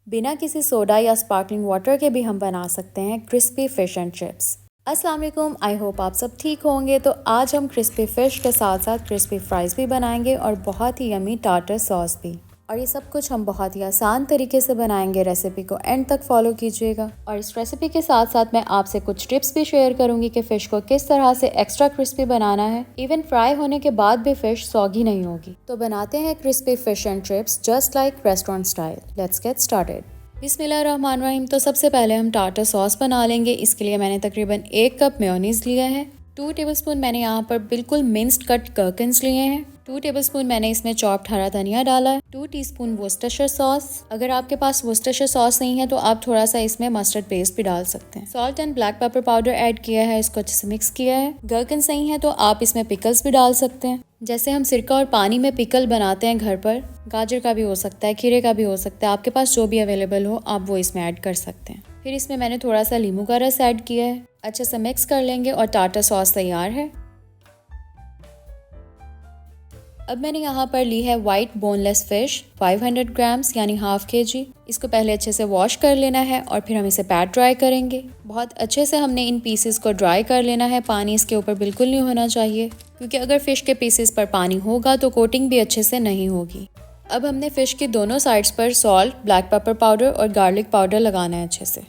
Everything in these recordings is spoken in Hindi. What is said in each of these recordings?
बिना किसी सोडा या स्पार्कलिंग वाटर के भी हम बना सकते हैं क्रिस्पी फ़िश एंड चिप्स। अस्सलाम वालेकुम, आई होप आप सब ठीक होंगे। तो आज हम क्रिस्पी फ़िश के साथ साथ क्रिस्पी फ्राइज़ भी बनाएंगे और बहुत ही यमी टार्टर सॉस भी। और ये सब कुछ हम बहुत ही आसान तरीके से बनाएंगे। रेसिपी को एंड तक फॉलो कीजिएगा। और इस रेसिपी के साथ साथ मैं आपसे कुछ टिप्स भी शेयर करूंगी कि फ़िश को किस तरह से एक्स्ट्रा क्रिस्पी बनाना है। इवन फ्राई होने के बाद भी फ़िश सॉगी नहीं होगी। तो बनाते हैं crispy fish and chips just like restaurant style. Let's get started. बिस्मिल्लाहिर्रहमानिर्रहीम। तो सबसे पहले हम टार्टर सॉस बना लेंगे। इसके लिए मैंने तकरीबन 1 कप मेयोनीज लिया है। 2 टेबलस्पून मैंने यहाँ पर बिल्कुल मिन्स्ड कट गherkins लिए हैं। 2 टेबलस्पून मैंने इसमें चॉप्ड हरा धनिया डाला है। 2 टीस्पून वोस्टरशायर सॉस। अगर आपके पास वोस्टरशायर सॉस नहीं है तो आप थोड़ा सा इसमें मस्टर्ड पेस्ट भी डाल सकते हैं। Salt and black pepper powder add किया है, इसको अच्छे से मिक्स किया है। गherkins नहीं है तो आप इसमें पिकल्स भी डाल सकते हैं। जैसे हम सिरका और पानी में पिकल बनाते हैं घर पर, गाजर का भी हो सकता है, खीरे का भी हो सकता है, आपके पास जो भी अवेलेबल हो आप वो इसमें ऐड कर सकते हैं। फिर इसमें मैंने थोड़ा सा नींबू का रस ऐड किया है। अच्छे से मिक्स कर लेंगे और टार्टर सॉस तैयार है। अब मैंने यहाँ पर ली है वाइट बोनलेस फिश 500 ग्राम्स यानी हाफ kg। इसको पहले अच्छे से वॉश कर लेना है और फिर हम इसे पैट ड्राई करेंगे। बहुत अच्छे से हमने इन पीसेस को ड्राई कर लेना है। पानी इसके ऊपर बिल्कुल नहीं होना चाहिए, क्योंकि अगर फिश के पीसेस पर पानी होगा तो कोटिंग भी अच्छे से नहीं होगी। अब हमने फिश की दोनों साइड्स पर सॉल्ट, ब्लैक पेपर पाउडर और गार्लिक पाउडर लगाना है अच्छे से।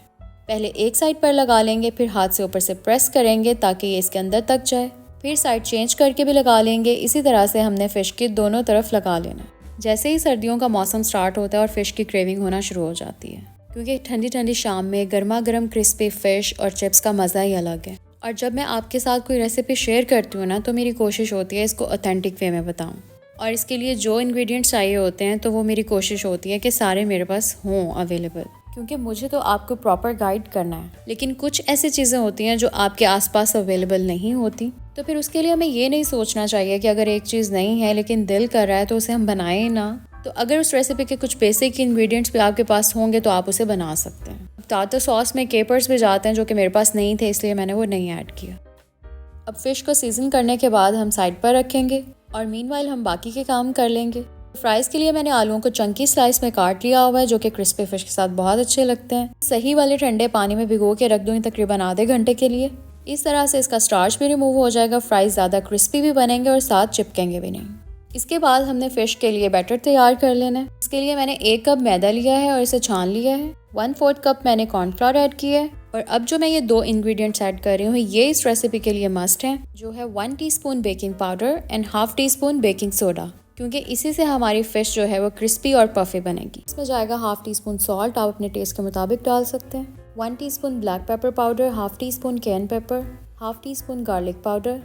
पहले एक साइड पर लगा लेंगे, फिर हाथ से ऊपर से प्रेस करेंगे ताकि ये इसके अंदर तक जाए। फिर साइड चेंज करके भी लगा लेंगे। इसी तरह से हमने फ़िश की दोनों तरफ लगा लेना। जैसे ही सर्दियों का मौसम स्टार्ट होता है और फ़िश की क्रेविंग होना शुरू हो जाती है, क्योंकि ठंडी ठंडी शाम में गर्मा गर्म क्रिस्पी फ़िश और चिप्स का मज़ा ही अलग है। और जब मैं आपके साथ कोई रेसिपी शेयर करती हूँ ना, तो मेरी कोशिश होती है इसको ऑथेंटिक वे में बताऊँ। और इसके लिए जो इंग्रेडिएंट्स चाहिए होते हैं तो वो मेरी कोशिश होती है कि सारे मेरे पास हों अवेलेबल, क्योंकि मुझे तो आपको प्रॉपर गाइड करना है। लेकिन कुछ ऐसी चीज़ें होती हैं जो आपके आसपास अवेलेबल नहीं होती, तो फिर उसके लिए हमें ये नहीं सोचना चाहिए कि अगर एक चीज़ नहीं है लेकिन दिल कर रहा है तो उसे हम बनाएं ना। तो अगर उस रेसिपी के कुछ बेसिक इंग्रेडिएंट्स भी आपके पास होंगे तो आप उसे बना सकते हैं। टार्टर सॉस में केपर्स भी जाते हैं जो कि मेरे पास नहीं थे, इसलिए मैंने वो नहीं ऐड किया। अब फिश को सीजन करने के बाद हम साइड पर रखेंगे और मीनवाइल हम बाकी के काम कर लेंगे। फ्राइज़ के लिए मैंने आलूओं को चंकी स्लाइस में काट लिया हुआ है, जो कि क्रिस्पी फिश के साथ बहुत अच्छे लगते हैं। सही वाले ठंडे पानी में भिगो के रख दूँगी तकरीबन आधे घंटे के लिए। इस तरह से इसका स्टार्च भी रिमूव हो जाएगा, फ्राइज़ ज़्यादा क्रिस्पी भी बनेंगे और साथ चिपकेंगे भी नहीं। इसके बाद हमने फ़िश के लिए बैटर तैयार कर लेना है। इसके लिए मैंने 1 कप मैदा लिया है और इसे छान लिया है। 1/4 कप मैंने कॉर्नफ्लोर ऐड किया है। और अब जो मैं ये 2 इंग्रेडिएंट्स ऐड कर रही हूँ ये इस रेसिपी के लिए मस्ट है, जो है 1 teaspoon baking powder and half teaspoon baking soda, क्योंकि इसी से हमारी फ़िश जो है वो क्रिस्पी और पफी बनेगी। इसमें जाएगा हाफ टीस्पून सॉल्ट, आप अपने टेस्ट के मुताबिक डाल सकते हैं। 1 teaspoon black pepper powder, half teaspoon cayenne pepper, half teaspoon garlic powder,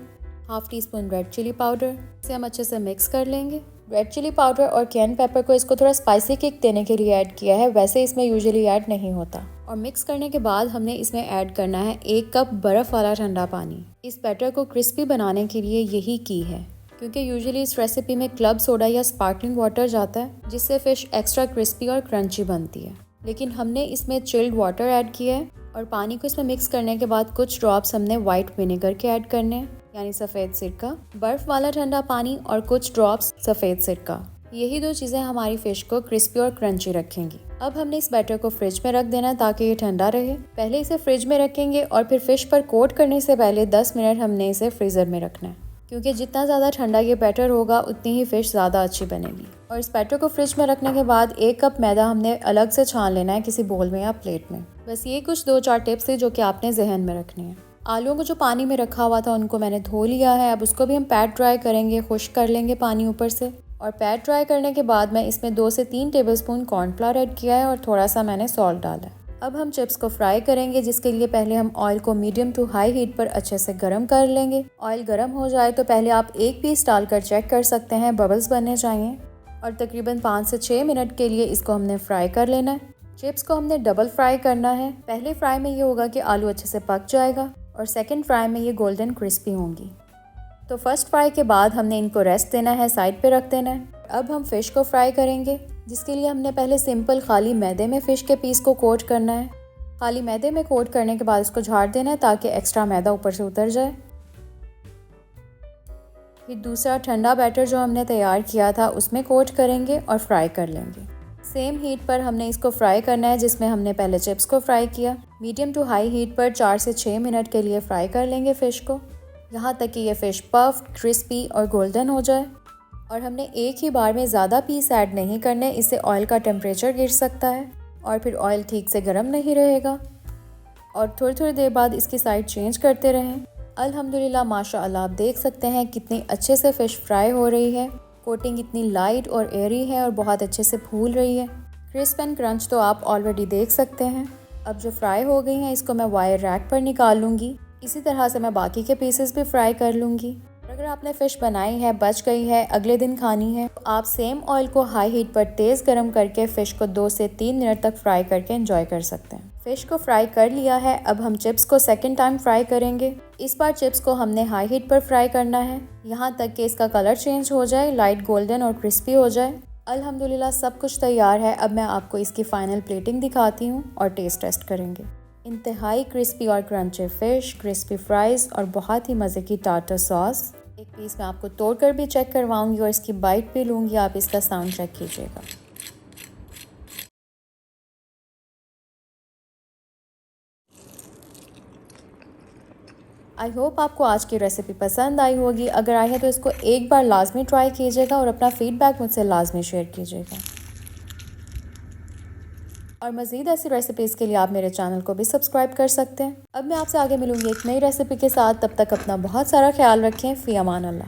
half teaspoon red chilli powder. इसे हम अच्छे से मिक्स कर लेंगे। रेड चिली पाउडर और कैन पेपर को इसको थोड़ा स्पाइसी किक देने के लिए ऐड किया है, वैसे इसमें यूजुअली ऐड नहीं होता। और मिक्स करने के बाद हमने इसमें ऐड करना है 1 कप बर्फ़ वाला ठंडा पानी। इस बैटर को क्रिस्पी बनाने के लिए यही की है, क्योंकि यूजुअली इस रेसिपी में क्लब सोडा या स्पार्कलिंग वाटर जाता है, जिससे फ़िश एक्स्ट्रा क्रिस्पी और क्रंची बनती है। लेकिन हमने इसमें चिल्ड वाटर ऐड किया है और पानी को इसमें मिक्स करने के बाद कुछ ड्रॉप्स हमने वाइट विनेगर के ऐड करने हैं, यानी सफ़ेद सिरका, बर्फ़ वाला ठंडा पानी और कुछ ड्रॉप्स सफ़ेद सिरका। यही 2 चीज़ें हमारी फ़िश को क्रिस्पी और क्रंची रखेंगी। अब हमने इस बैटर को फ्रिज में रख देना है ताकि ये ठंडा रहे। पहले इसे फ्रिज में रखेंगे और फिर फ़िश पर कोट करने से पहले 10 मिनट हमने इसे फ्रीज़र में रखना है, क्योंकि जितना ज़्यादा ठंडा ये बैटर होगा उतनी ही फ़िश ज़्यादा अच्छी बनेगी। और इस बैटर को फ्रिज में रखने के बाद 1 कप मैदा हमने अलग से छान लेना है किसी बोल में या प्लेट में। बस ये कुछ 2-4 टिप्स है जो कि आपने जहन में रखनी है। आलूओं को जो पानी में रखा हुआ था उनको मैंने धो लिया है। अब उसको भी हम पैट ड्राई करेंगे, खुश्क कर लेंगे पानी ऊपर से। और पैट ड्राई करने के बाद मैं इसमें 2 से 3 टेबलस्पून कॉर्नफ्लोर ऐड किया है और थोड़ा सा मैंने सॉल्ट डाला है। अब हम चिप्स को फ्राई करेंगे, जिसके लिए पहले हम ऑयल को मीडियम टू हाई हीट पर अच्छे से गर्म कर लेंगे। ऑयल गर्म हो जाए तो पहले आप एक पीस डालकर चेक कर सकते हैं, बबल्स बनने चाहिए। और तकरीबन 5 से 6 मिनट के लिए इसको हमने फ्राई कर लेना है। चिप्स को हमने डबल फ्राई करना है। पहले फ्राई में ये होगा कि आलू अच्छे से पक जाएगा और सेकंड फ्राई में ये गोल्डन क्रिस्पी होंगी। तो फर्स्ट फ्राई के बाद हमने इनको रेस्ट देना है, साइड पे रख देना है। अब हम फ़िश को फ्राई करेंगे, जिसके लिए हमने पहले सिंपल खाली मैदे में फ़िश के पीस को कोट करना है। खाली मैदे में कोट करने के बाद इसको झाड़ देना है ताकि एक्स्ट्रा मैदा ऊपर से उतर जाए। फिर दूसरा ठंडा बैटर जो हमने तैयार किया था उसमें कोट करेंगे और फ्राई कर लेंगे। सेम हीट पर हमने इसको फ्राई करना है जिसमें हमने पहले चिप्स को फ्राई किया। मीडियम टू हाई हीट पर 4 से 6 मिनट के लिए फ्राई कर लेंगे फ़िश को, यहाँ तक कि ये फ़िश पफ, क्रिस्पी और गोल्डन हो जाए। और हमने एक ही बार में ज़्यादा पीस ऐड नहीं करने, इससे ऑयल का टेम्परेचर गिर सकता है और फिर ऑयल ठीक से गर्म नहीं रहेगा। और थोड़ी थोड़ी देर बाद इसकी साइड चेंज करते रहें। अल्हम्दुलिल्लाह माशाअल्लाह, आप देख सकते हैं कितनी अच्छे से फ़िश फ्राई हो रही है। कोटिंग इतनी लाइट और एयरी है और बहुत अच्छे से फूल रही है। क्रिस्प एंड क्रंच तो आप ऑलरेडी देख सकते हैं। अब जो फ्राई हो गई हैं इसको मैं वायर रैक पर निकाल लूँगी। इसी तरह से मैं बाकी के पीसेस भी फ्राई कर लूँगी। अगर आपने फ़िश बनाई है, बच गई है, अगले दिन खानी है, तो आप सेम ऑयल को हाई हीट पर तेज़ गर्म करके फ़िश को 2 से 3 मिनट तक फ्राई करके एंजॉय कर सकते हैं। फ़िश को फ्राई कर लिया है, अब हम चिप्स को सेकंड टाइम फ्राई करेंगे। इस बार चिप्स को हमने हाई हीट पर फ्राई करना है, यहाँ तक कि इसका कलर चेंज हो जाए, लाइट गोल्डन और क्रिस्पी हो जाए। अल्हम्दुलिल्लाह सब कुछ तैयार है। अब मैं आपको इसकी फ़ाइनल प्लेटिंग दिखाती हूँ और टेस्ट करेंगे। इंतहाई क्रिस्पी और क्रंची फ़िश, क्रिस्पी फ्राइज़ और बहुत ही मज़े की टार्टर सॉस। एक पीस मैं आपको तोड़कर भी चेक करवाऊंगी और इसकी बाइट भी लूँगी, आप इसका साउंड चेक कीजिएगा। आई होप आपको आज की रेसिपी पसंद आई होगी। अगर आई है तो इसको एक बार लाजमी ट्राई कीजिएगा और अपना फ़ीडबैक मुझसे लाजमी शेयर कीजिएगा। और मज़ीद ऐसी रेसिपीज़ के लिए आप मेरे चैनल को भी सब्सक्राइब कर सकते हैं। अब मैं आपसे आगे मिलूँगी एक नई रेसिपी के साथ। तब तक अपना बहुत सारा ख्याल रखें। फ़ी अमान अल्लाह।